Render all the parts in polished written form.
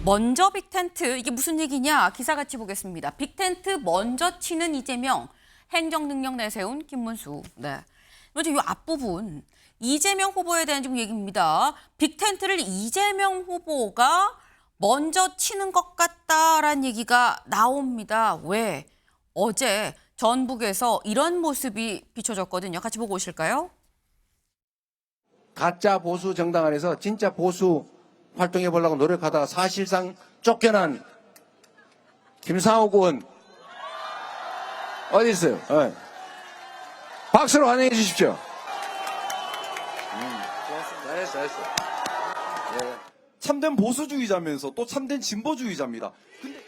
먼저 빅텐트, 이게 무슨 얘기냐? 기사 같이 보겠습니다. 빅텐트 먼저 치는 이재명, 행정능력 내세운 김문수. 네. 먼저 이 앞부분, 이재명 후보에 대한 좀 얘기입니다. 빅텐트를 이재명 후보가 먼저 치는 것 같다라는 얘기가 나옵니다. 왜? 어제 전북에서 이런 모습이 비춰졌거든요. 같이 보고 오실까요? 가짜 보수 정당 안에서 진짜 보수 활동해 보려고 노력하다가 사실상 쫓겨난 김상욱 의원 어디 있어요? 박수로 환영해 주십시오. 고맙습니다. 잘했어. 네. 참된 보수주의자면서 또 참된 진보주의자입니다. 근데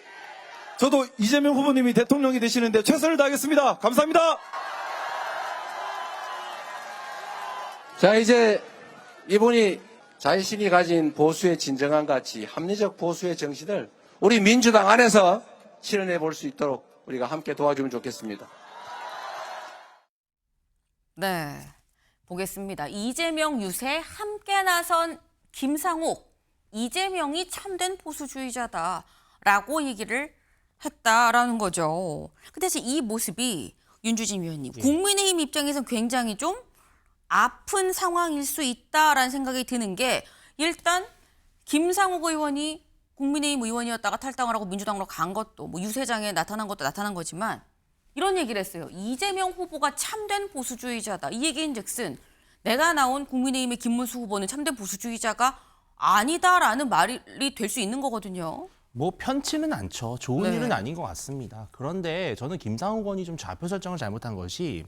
저도 이재명 후보님이 대통령이 되시는데 최선을 다하겠습니다. 감사합니다. 자, 이제 이분이 자신이 가진 보수의 진정한 가치, 합리적 보수의 정신을 우리 민주당 안에서 실현해 볼 수 있도록 우리가 함께 도와주면 좋겠습니다. 네, 보겠습니다. 이재명 유세에 함께 나선 김상욱, 이재명이 참된 보수주의자다라고 얘기를 했다라는 거죠. 근데 이 모습이 윤주진 위원님, 국민의힘 입장에서는 굉장히 좀 아픈 상황일 수 있다라는 생각이 드는 게 일단 김상욱 의원이 국민의힘 의원이었다가 탈당을 하고 민주당으로 간 것도 뭐 유세장에 나타난 것도 나타난 거지만 이런 얘기를 했어요. 이재명 후보가 참된 보수주의자다. 이 얘기인즉슨 내가 나온 국민의힘의 김문수 후보는 참된 보수주의자가 아니다라는 말이 될 수 있는 거거든요. 뭐 편치는 않죠. 좋은 네. 일은 아닌 것 같습니다. 그런데 저는 김상욱 의원이 좀 좌표 설정을 잘못한 것이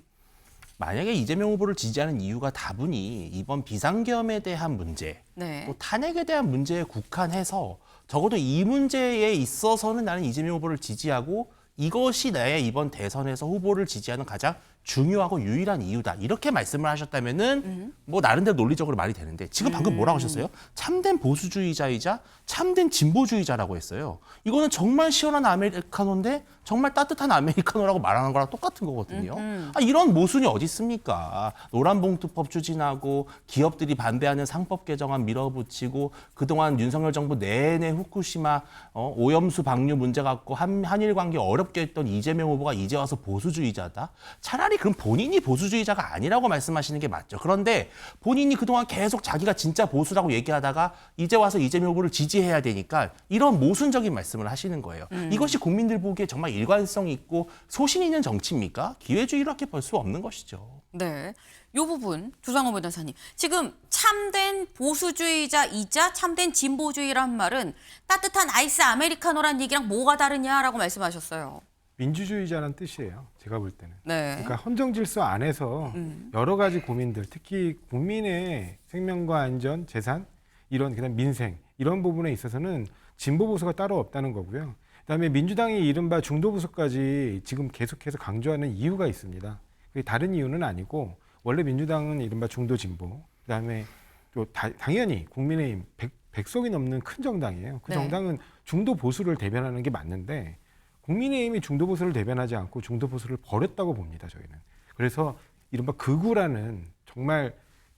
만약에 이재명 후보를 지지하는 이유가 다분히 이번 비상계엄에 대한 문제, 네. 또 탄핵에 대한 문제에 국한해서 적어도 이 문제에 있어서는 나는 이재명 후보를 지지하고 이것이 나의 이번 대선에서 후보를 지지하는 가장 중요하고 유일한 이유다. 이렇게 말씀을 하셨다면은 뭐 나름대로 논리적으로 말이 되는데 지금 방금 뭐라고 하셨어요? 참된 보수주의자이자 참된 진보주의자라고 했어요. 이거는 정말 시원한 아메리카노인데 정말 따뜻한 아메리카노라고 말하는 거랑 똑같은 거거든요. 이런 모순이 어디 있습니까? 노란봉투법 추진하고 기업들이 반대하는 상법 개정안 밀어붙이고 그동안 윤석열 정부 내내 후쿠시마 오염수 방류 문제 갖고 한일 관계 어렵게 했던 이재명 후보가 이제 와서 보수주의자다? 차라리 그럼 본인이 보수주의자가 아니라고 말씀하시는 게 맞죠. 그런데 본인이 그동안 계속 자기가 진짜 보수라고 얘기하다가 이제 와서 이재명 후보를 지지해야 되니까 이런 모순적인 말씀을 하시는 거예요. 이것이 국민들 보기에 정말 일관성 있고 소신 있는 정치입니까? 기회주의로밖에 볼 수 없는 것이죠. 네. 이 부분 조상호 변호사님, 지금 참된 보수주의자이자 참된 진보주의란 말은 따뜻한 아이스 아메리카노란 얘기랑 뭐가 다르냐라고 말씀하셨어요. 민주주의자라는 뜻이에요. 제가 볼 때는. 네. 그러니까 헌정 질서 안에서 여러 가지 고민들, 특히 국민의 생명과 안전, 재산, 이런 그다음 민생 이런 부분에 있어서는 진보 보수가 따로 없다는 거고요. 그다음에 민주당이 이른바 중도 보수까지 지금 계속해서 강조하는 이유가 있습니다. 그게 다른 이유는 아니고 원래 민주당은 이른바 중도 진보, 그다음에 또 당연히 국민의힘 100석이 넘는 큰 정당이에요. 그 네. 정당은 중도 보수를 대변하는 게 맞는데 국민의힘이 중도 보수를 대변하지 않고 중도 보수를 버렸다고 봅니다. 저희는. 그래서 이른바 극우라는 정말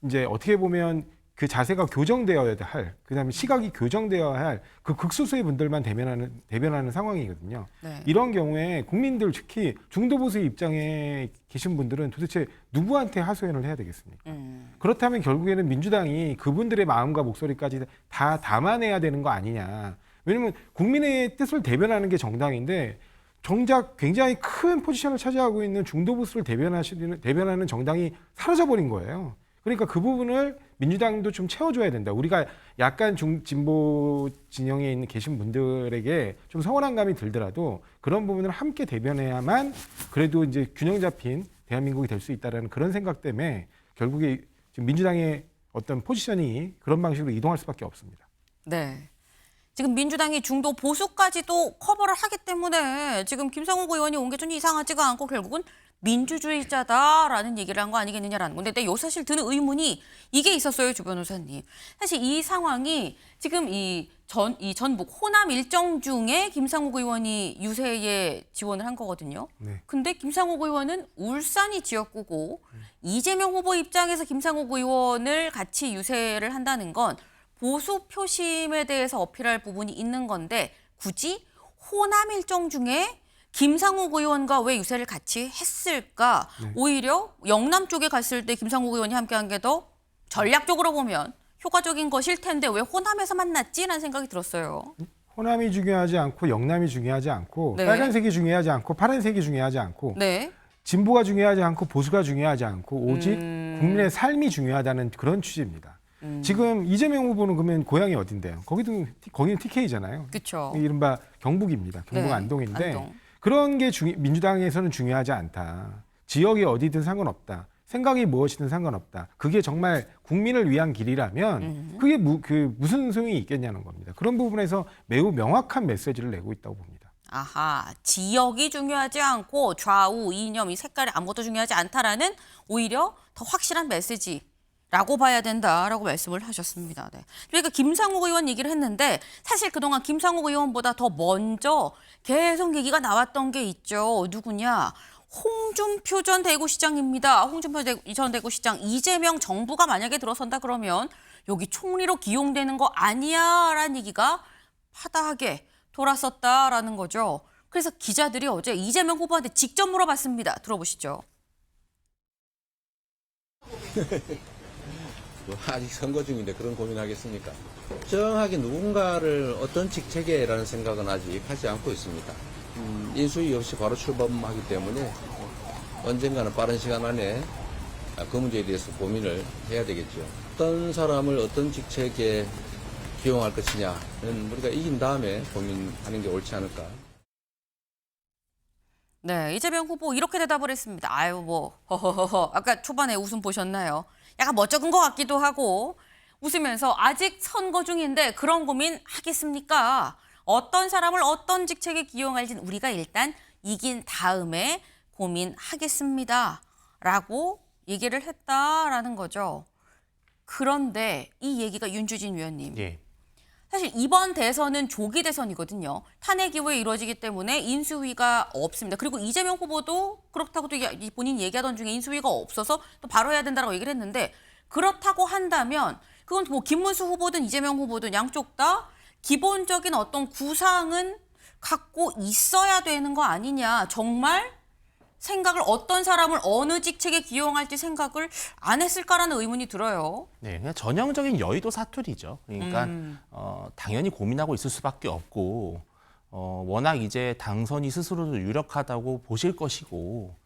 이제 어떻게 보면 그 자세가 교정되어야 할, 그다음에 시각이 교정되어야 할 그 극소수의 분들만 대변하는 상황이거든요. 네. 이런 경우에 국민들 특히 중도 보수의 입장에 계신 분들은 도대체 누구한테 하소연을 해야 되겠습니까? 그렇다면 결국에는 민주당이 그분들의 마음과 목소리까지 다 담아내야 되는 거 아니냐. 왜냐하면 국민의 뜻을 대변하는 게 정당인데 정작 굉장히 큰 포지션을 차지하고 있는 중도 보수를 대변하는 정당이 사라져버린 거예요. 그러니까 그 부분을 민주당도 좀 채워줘야 된다. 우리가 약간 진보 진영에 계신 분들에게 좀 서운한 감이 들더라도 그런 부분을 함께 대변해야만 그래도 이제 균형 잡힌 대한민국이 될 수 있다는 그런 생각 때문에 결국에 지금 민주당의 어떤 포지션이 그런 방식으로 이동할 수밖에 없습니다. 네. 지금 민주당이 중도 보수까지도 커버를 하기 때문에 지금 김상욱 의원이 온 게 좀 이상하지가 않고 결국은 민주주의자다라는 얘기를 한 거 아니겠느냐라는 건데, 근데 요 사실 드는 의문이 이게 있었어요, 주 변호사님. 사실 이 상황이 지금 이 전북 호남 일정 중에 김상욱 의원이 유세에 지원을 한 거거든요. 네. 근데 김상욱 의원은 울산이 지역구고 이재명 후보 입장에서 김상욱 의원을 같이 유세를 한다는 건 보수 표심에 대해서 어필할 부분이 있는 건데 굳이 호남 일정 중에 김상욱 의원과 왜 유세를 같이 했을까? 오히려 영남 쪽에 갔을 때 김상욱 의원이 함께한 게 더 전략적으로 보면 효과적인 것일 텐데 왜 호남에서 만났지라는 생각이 들었어요. 호남이 중요하지 않고 영남이 중요하지 않고 네. 빨간색이 중요하지 않고 파란색이 중요하지 않고 네. 진보가 중요하지 않고 보수가 중요하지 않고 오직 국민의 삶이 중요하다는 그런 취지입니다. 지금 이재명 후보는 그러면 고향이 어딘데요? 거기는 TK잖아요. 그렇죠. 이른바 경북입니다. 경북 네, 안동인데 안동. 그런 게 민주당에서는 중요하지 않다. 지역이 어디든 상관없다. 생각이 무엇이든 상관없다. 그게 정말 국민을 위한 길이라면 그게 무슨 소용이 있겠냐는 겁니다. 그런 부분에서 매우 명확한 메시지를 내고 있다고 봅니다. 아하, 지역이 중요하지 않고 좌우, 이념, 이 색깔이 아무것도 중요하지 않다라는 오히려 더 확실한 메시지라고 봐야 된다라고 말씀을 하셨습니다. 네. 그러니까 김상욱 의원 얘기를 했는데 사실 그동안 김상욱 의원보다 더 먼저 계속 얘기가 나왔던 게 있죠. 누구냐? 홍준표 전 대구시장입니다. 홍준표 전 대구시장 이재명 정부가 만약에 들어선다 그러면 여기 총리로 기용되는 거 아니야라는 얘기가 파다하게 돌았었다라는 거죠. 그래서 기자들이 어제 이재명 후보한테 직접 물어봤습니다. 들어보시죠. 아직 선거 중인데 그런 고민하겠습니까? 정확하게 누군가를 어떤 직책에라는 생각은 아직 하지 않고 있습니다. 인수위 없이 바로 출범하기 때문에 언젠가는 빠른 시간 안에 그 문제에 대해서 고민을 해야 되겠죠. 어떤 사람을 어떤 직책에 기용할 것이냐는 우리가 이긴 다음에 고민하는 게 옳지 않을까. 네, 이재명 후보 이렇게 대답을 했습니다. 아유 허허허. 아까 초반에 웃음 보셨나요? 약간 멋쩍은 것 같기도 하고 웃으면서 아직 선거 중인데 그런 고민 하겠습니까? 어떤 사람을 어떤 직책에 기용할지는 우리가 일단 이긴 다음에 고민하겠습니다. 라고 얘기를 했다라는 거죠. 그런데 이 얘기가 윤주진 위원님. 예. 사실 이번 대선은 조기 대선이거든요. 탄핵 이후에 이루어지기 때문에 인수위가 없습니다. 그리고 이재명 후보도 그렇다고 또 본인 얘기하던 중에 인수위가 없어서 또 바로 해야 된다고 얘기를 했는데 그렇다고 한다면 그건 뭐 김문수 후보든 이재명 후보든 양쪽 다 기본적인 어떤 구상은 갖고 있어야 되는 거 아니냐. 정말 생각을 어떤 사람을 어느 직책에 기용할지 생각을 안 했을까라는 의문이 들어요. 네, 그냥 전형적인 여의도 사투리죠. 그러니까 당연히 고민하고 있을 수밖에 없고 워낙 이제 당선이 스스로도 유력하다고 보실 것이고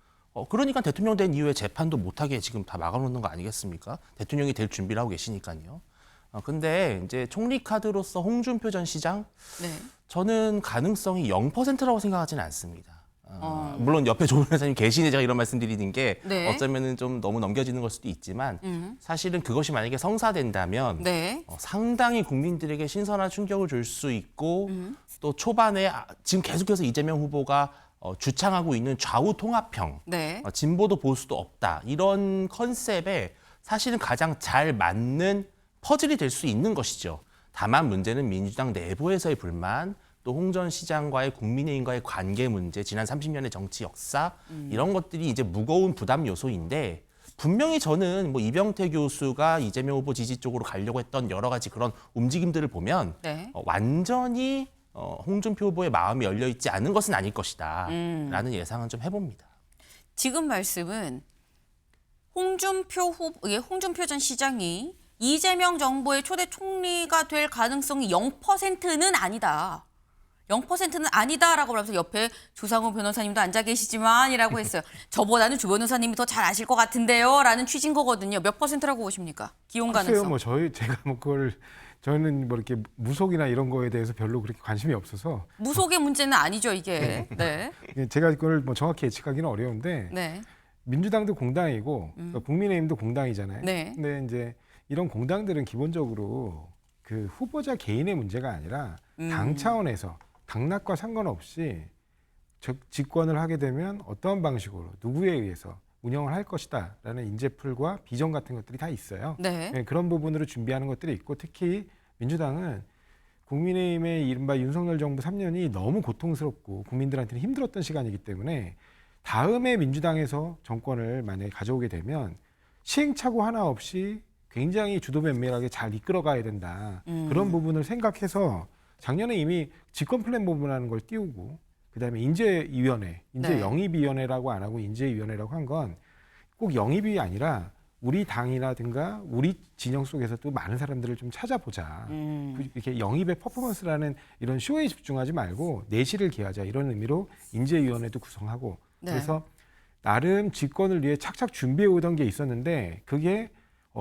그러니까 대통령 된 이후에 재판도 못하게 지금 다 막아놓는 거 아니겠습니까? 대통령이 될 준비를 하고 계시니까요. 근데 이제 총리 카드로서 홍준표 전 시장 네. 저는 가능성이 0%라고 생각하지는 않습니다. 물론 옆에 조은 회장님 계시니 제가 이런 말씀드리는 게 네. 어쩌면은 좀 너무 넘겨지는 걸 수도 있지만 사실은 그것이 만약에 성사된다면 네. 상당히 국민들에게 신선한 충격을 줄 수 있고 또 초반에 지금 계속해서 이재명 후보가 주창하고 있는 좌우 통합형, 네. 진보도 보수도 없다 이런 컨셉에 사실은 가장 잘 맞는 퍼즐이 될 수 있는 것이죠. 다만 문제는 민주당 내부에서의 불만, 또 홍 전 시장과의 국민의힘과의 관계 문제, 지난 30년의 정치 역사 이런 것들이 이제 무거운 부담 요소인데 분명히 저는 뭐 이병태 교수가 이재명 후보 지지 쪽으로 가려고 했던 여러 가지 그런 움직임들을 보면 네. 완전히 홍준표 후보의 마음이 열려 있지 않은 것은 아닐 것이다라는 예상은 좀 해봅니다. 지금 말씀은 홍준표 전 시장이 이재명 정부의 초대 총리가 될 가능성이 0%는 아니다. 0%는 아니다라고 하면서 옆에 조상우 변호사님도 앉아 계시지만이라고 했어요. 저보다는 조 변호사님이 더 잘 아실 것 같은데요라는 취지인 거거든요. 몇 %라고 보십니까? 기용 가능성. 뭐 제가 뭐 저는 뭐 이렇게 무속이나 이런 거에 대해서 별로 그렇게 관심이 없어서 무속의 문제는 아니죠, 이게. 네. 제가 그걸 뭐 정확히 예측하기는 어려운데 네. 민주당도 공당이고 그러니까 국민의힘도 공당이잖아요. 네. 근데 이제 이런 공당들은 기본적으로 그 후보자 개인의 문제가 아니라 당 차원에서 당락과 상관없이 집권을 하게 되면 어떠한 방식으로 누구에 의해서 운영을 할 것이다라는 인재풀과 비전 같은 것들이 다 있어요. 네. 네, 그런 부분으로 준비하는 것들이 있고 특히 민주당은 국민의힘의 이른바 윤석열 정부 3년이 너무 고통스럽고 국민들한테는 힘들었던 시간이기 때문에 다음에 민주당에서 정권을 만약에 가져오게 되면 시행착오 하나 없이 굉장히 주도면밀하게 잘 이끌어가야 된다. 그런 부분을 생각해서 작년에 이미 직권 플랜 부분이라는 걸 띄우고 그다음에 인재위원회, 인재영입위원회라고 안 하고 인재위원회라고 한 건 꼭 영입이 아니라 우리 당이라든가 우리 진영 속에서도 많은 사람들을 좀 찾아보자. 이렇게 영입의 퍼포먼스라는 이런 쇼에 집중하지 말고 내실을 기하자 이런 의미로 인재위원회도 구성하고 네. 그래서 나름 집권을 위해 착착 준비해 오던 게 있었는데 그게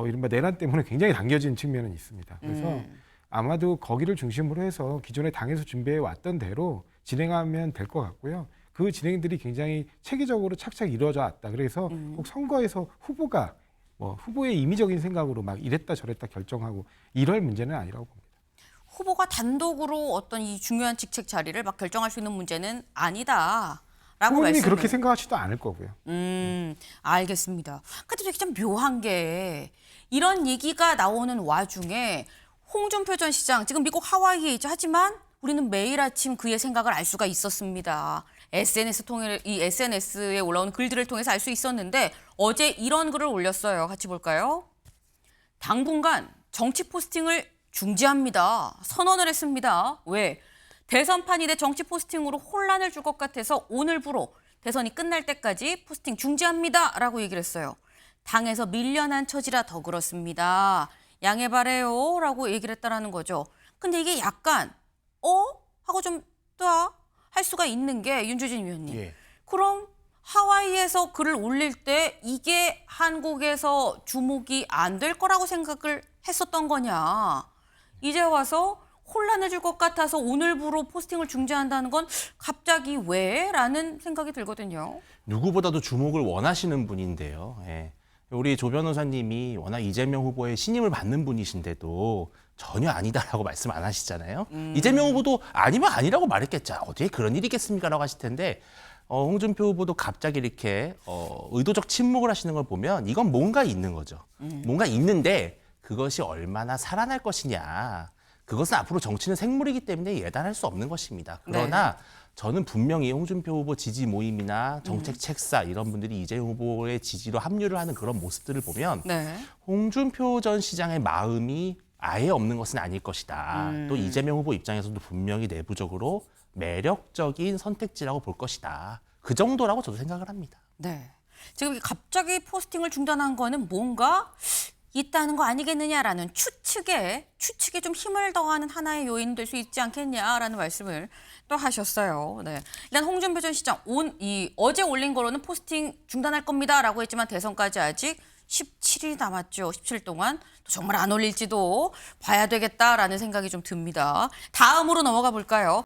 이른바 내란 때문에 굉장히 당겨진 측면은 있습니다. 그래서 아마도 거기를 중심으로 해서 기존에 당에서 준비해 왔던 대로 진행하면 될 것 같고요. 그 진행들이 굉장히 체계적으로 착착 이루어져 왔다. 그래서 꼭 선거에서 후보가 후보의 임의적인 생각으로 막 이랬다 저랬다 결정하고 이럴 문제는 아니라고 봅니다. 후보가 단독으로 어떤 이 중요한 직책 자리를 막 결정할 수 있는 문제는 아니다라고 후보님이 말씀을. 그렇게 생각하지도 않을 거고요. 알겠습니다. 근데 되게 좀 묘한 게 이런 얘기가 나오는 와중에 홍준표 전 시장 지금 미국 하와이에 있죠. 하지만 우리는 매일 아침 그의 생각을 알 수가 있었습니다. SNS에 올라온 글들을 통해서 알 수 있었는데 어제 이런 글을 올렸어요. 같이 볼까요? 당분간 정치 포스팅을 중지합니다. 선언을 했습니다. 왜? 대선판이 돼 정치 포스팅으로 혼란을 줄 것 같아서 오늘부로 대선이 끝날 때까지 포스팅 중지합니다. 라고 얘기를 했어요. 당에서 밀려난 처지라 더 그렇습니다. 양해 바래요. 라고 얘기를 했다라는 거죠. 근데 이게 약간 하고 좀 할 수가 있는 게 윤주진 위원님. 예. 그럼 하와이에서 글을 올릴 때 이게 한국에서 주목이 안 될 거라고 생각을 했었던 거냐. 이제 와서 혼란을 줄 것 같아서 오늘부로 포스팅을 중지한다는 건 갑자기 왜? 라는 생각이 들거든요. 누구보다도 주목을 원하시는 분인데요. 예. 우리 조 변호사님이 워낙 이재명 후보의 신임을 받는 분이신데도 전혀 아니다라고 말씀 안 하시잖아요. 이재명 후보도 아니면 아니라고 말했겠죠. 어디에 그런 일이 있겠습니까라고 하실 텐데 홍준표 후보도 갑자기 이렇게 의도적 침묵을 하시는 걸 보면 이건 뭔가 있는 거죠. 뭔가 있는데 그것이 얼마나 살아날 것이냐. 그것은 앞으로 정치는 생물이기 때문에 예단할 수 없는 것입니다. 그러나 저는 분명히 홍준표 후보 지지 모임이나 정책 책사 이런 분들이 이재명 후보의 지지로 합류를 하는 그런 모습들을 보면 홍준표 전 시장의 마음이 아예 없는 것은 아닐 것이다. 또 이재명 후보 입장에서도 분명히 내부적으로 매력적인 선택지라고 볼 것이다. 그 정도라고 저도 생각을 합니다. 네. 지금 갑자기 포스팅을 중단한 거는 뭔가 있다는 거 아니겠느냐라는 추측에 좀 힘을 더하는 하나의 요인 될 수 있지 않겠냐라는 말씀을 또 하셨어요. 네. 일단 홍준표 전 시장 어제 올린 거로는 포스팅 중단할 겁니다라고 했지만 대선까지 아직 17일 남았죠. 17일 동안 또 정말 안 올릴지도 봐야 되겠다라는 생각이 좀 듭니다. 다음으로 넘어가 볼까요?